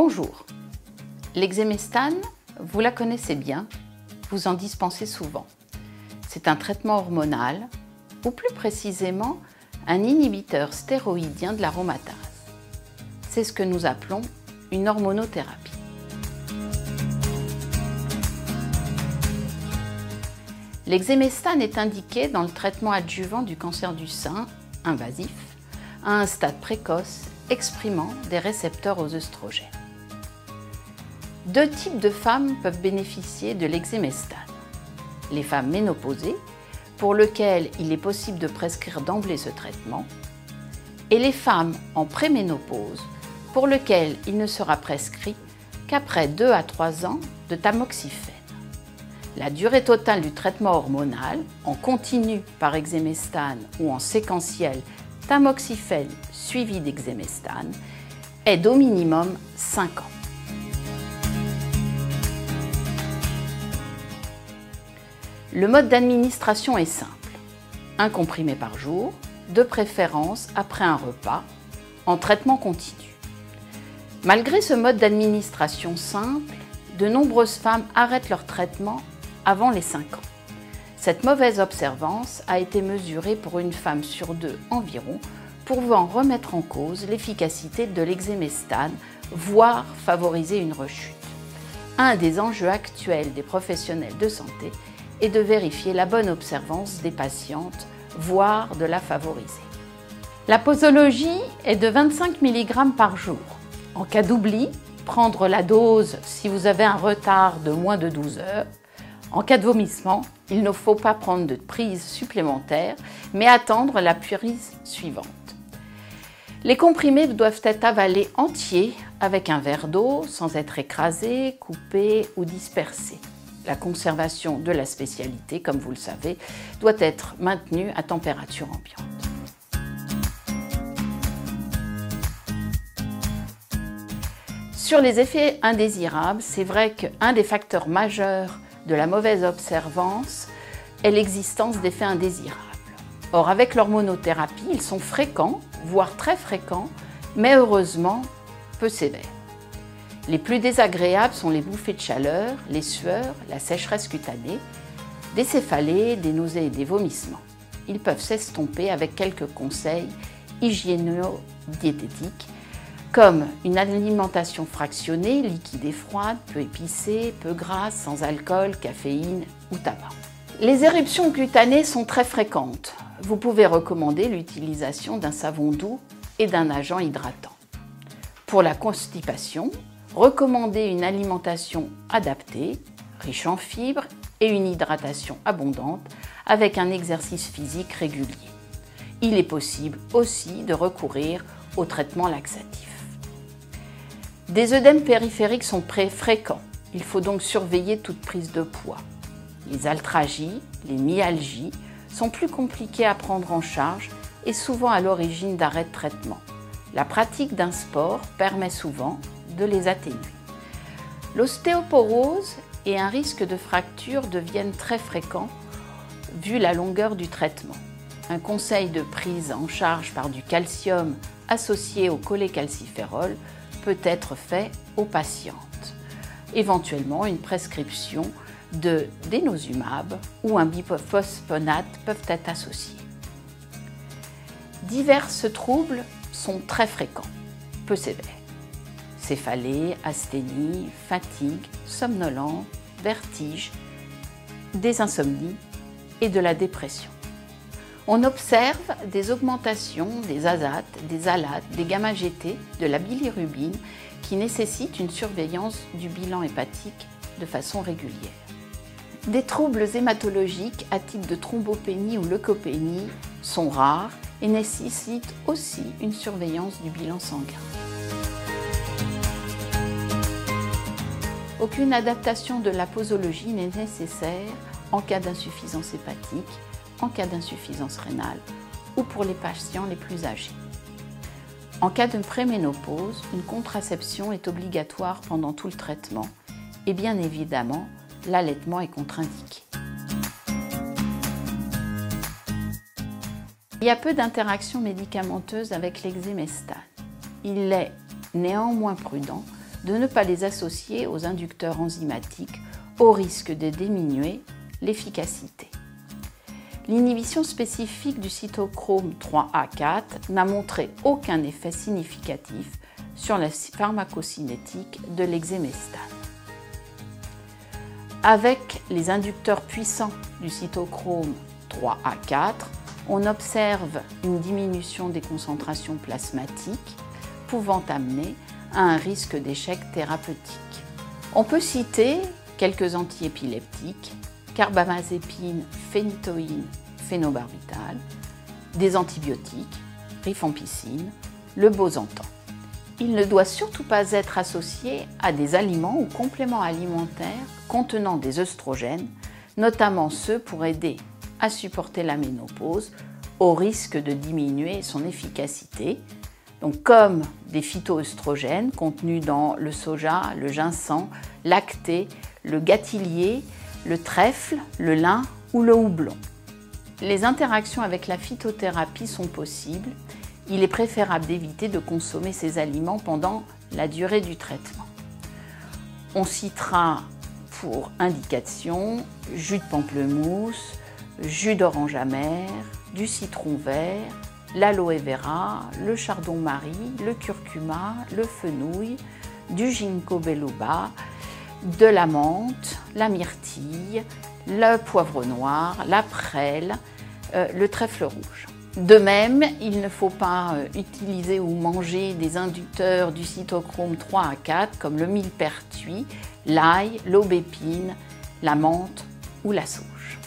Bonjour, l'exemestane, vous la connaissez bien, vous en dispensez souvent. C'est un traitement hormonal, ou plus précisément, un inhibiteur stéroïdien de l'aromatase. C'est ce que nous appelons une hormonothérapie. L'exemestane est indiqué dans le traitement adjuvant du cancer du sein, invasif, à un stade précoce, exprimant des récepteurs aux œstrogènes. Deux types de femmes peuvent bénéficier de l'exemestane. Les femmes ménopausées, pour lesquelles il est possible de prescrire d'emblée ce traitement, et les femmes en préménopause, pour lesquelles il ne sera prescrit qu'après 2 à 3 ans de tamoxifène. La durée totale du traitement hormonal, en continu par exemestane ou en séquentiel tamoxifène suivi d'exemestane, est d'au minimum 5 ans. Le mode d'administration est simple. Un comprimé par jour, de préférence après un repas, en traitement continu. Malgré ce mode d'administration simple, de nombreuses femmes arrêtent leur traitement avant les 5 ans. Cette mauvaise observance a été mesurée pour une femme sur 2 environ, pouvant remettre en cause l'efficacité de l'exemestane, voire favoriser une rechute. Un des enjeux actuels des professionnels de santé est de vérifier la bonne observance des patientes, voire de la favoriser. La posologie est de 25 mg par jour. En cas d'oubli, prendre la dose si vous avez un retard de moins de 12 heures. En cas de vomissement, il ne faut pas prendre de prise supplémentaire, mais attendre la prise suivante. Les comprimés doivent être avalés entiers avec un verre d'eau, sans être écrasés, coupés ou dispersés. La conservation de la spécialité, comme vous le savez, doit être maintenue à température ambiante. Sur les effets indésirables, c'est vrai qu'un des facteurs majeurs de la mauvaise observance est l'existence d'effets indésirables. Or, avec l'hormonothérapie, ils sont fréquents, voire très fréquents, mais heureusement peu sévères. Les plus désagréables sont les bouffées de chaleur, les sueurs, la sécheresse cutanée, des céphalées, des nausées et des vomissements. Ils peuvent s'estomper avec quelques conseils hygiéno-diététiques, comme une alimentation fractionnée, liquide et froide, peu épicée, peu grasse, sans alcool, caféine ou tabac. Les éruptions cutanées sont très fréquentes. Vous pouvez recommander l'utilisation d'un savon doux et d'un agent hydratant. Pour la constipation, recommandez une alimentation adaptée, riche en fibres et une hydratation abondante avec un exercice physique régulier. Il est possible aussi de recourir au traitement laxatif. Des œdèmes périphériques sont fréquents. Il faut donc surveiller toute prise de poids. Les altralgies, les myalgies sont plus compliquées à prendre en charge et souvent à l'origine d'arrêt de traitement. La pratique d'un sport permet souvent de les atténuer. L'ostéoporose et un risque de fracture deviennent très fréquents vu la longueur du traitement. Un conseil de prise en charge par du calcium associé au cholécalciférol peut être fait aux patientes. Éventuellement, une prescription de denosumab ou un biphosphonate peuvent être associés. Divers troubles sont très fréquents, peu sévères. Céphalées, asthénie, fatigue, somnolence, vertige, des insomnies et de la dépression. On observe des augmentations des azates, des alates, des gamma-GT, de la bilirubine qui nécessitent une surveillance du bilan hépatique de façon régulière. Des troubles hématologiques à type de thrombopénie ou leucopénie sont rares et nécessitent aussi une surveillance du bilan sanguin. Aucune adaptation de la posologie n'est nécessaire en cas d'insuffisance hépatique, en cas d'insuffisance rénale ou pour les patients les plus âgés. En cas de préménopause, une contraception est obligatoire pendant tout le traitement et bien évidemment, l'allaitement est contre-indiqué. Il y a peu d'interactions médicamenteuses avec l'exemestane. Il est néanmoins prudent de ne pas les associer aux inducteurs enzymatiques au risque de diminuer l'efficacité. L'inhibition spécifique du cytochrome 3A4 n'a montré aucun effet significatif sur la pharmacocinétique de l'exemestane. Avec les inducteurs puissants du cytochrome 3A4, on observe une diminution des concentrations plasmatiques pouvant amener à un risque d'échec thérapeutique. On peut citer quelques antiépileptiques, carbamazépine, phénitoïne, phénobarbital, des antibiotiques, rifampicine, le bosentan. Il ne doit surtout pas être associé à des aliments ou compléments alimentaires contenant des œstrogènes, notamment ceux pour aider à supporter la ménopause, au risque de diminuer son efficacité, donc comme des phytoœstrogènes contenus dans le soja, le ginseng, l'acté, le gâtillier, le trèfle, le lin ou le houblon. Les interactions avec la phytothérapie sont possibles. Il est préférable d'éviter de consommer ces aliments pendant la durée du traitement. On citera pour indication jus de pamplemousse, jus d'orange amer, du citron vert, l'aloe vera, le chardon-marie, le curcuma, le fenouil, du ginkgo biloba, de la menthe, la myrtille, le poivre noir, la prêle, le trèfle rouge. De même, il ne faut pas utiliser ou manger des inducteurs du cytochrome 3A4 comme le millepertuis, l'ail, l'aubépine, la menthe ou la sauge.